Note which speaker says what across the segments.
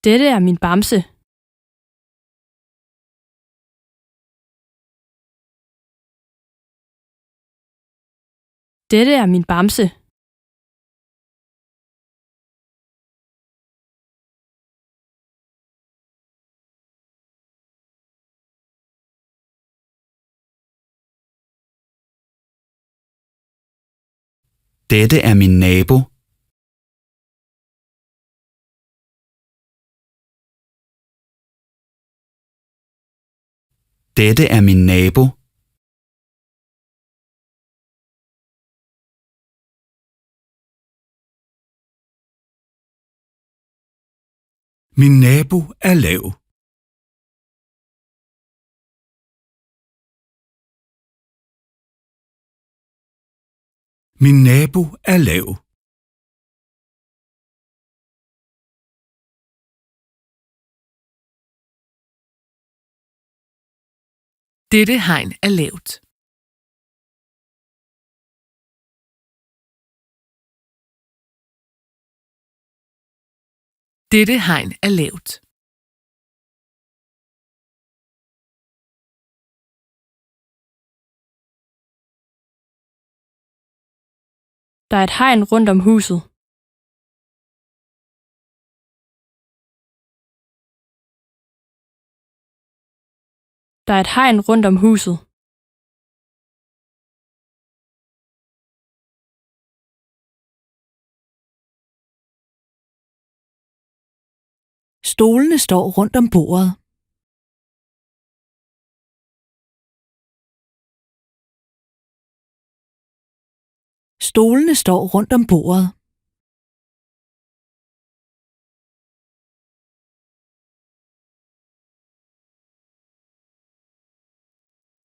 Speaker 1: Dette er min bamse. Dette er min bamse.
Speaker 2: Dette er min nabo. Dette er min nabo. Min nabo er lav. Min nabo er lav.
Speaker 3: Dette hegn er lavt. Dette hegn er lavt.
Speaker 1: Der er et hegn rundt om huset. Der er et hegn rundt om huset.
Speaker 4: Stolene står rundt om bordet. Stolene står rundt om bordet.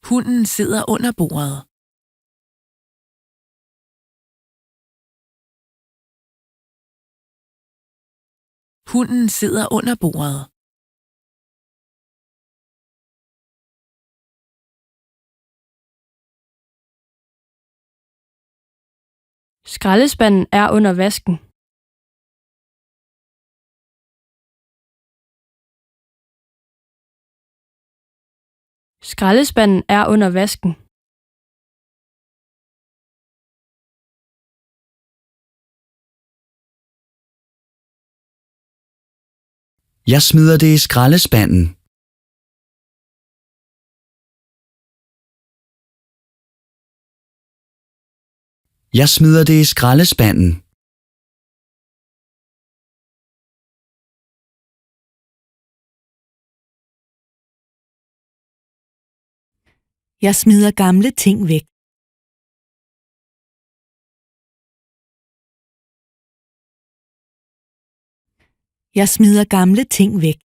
Speaker 3: Hunden sidder under bordet. Hunden sidder under bordet.
Speaker 1: Skraldespanden er under vasken. Skraldespanden er under vasken.
Speaker 2: Jeg smider det i skraldespanden. Jeg smider det i skraldespanden.
Speaker 4: Jeg smider gamle ting væk. Jeg smider gamle ting væk.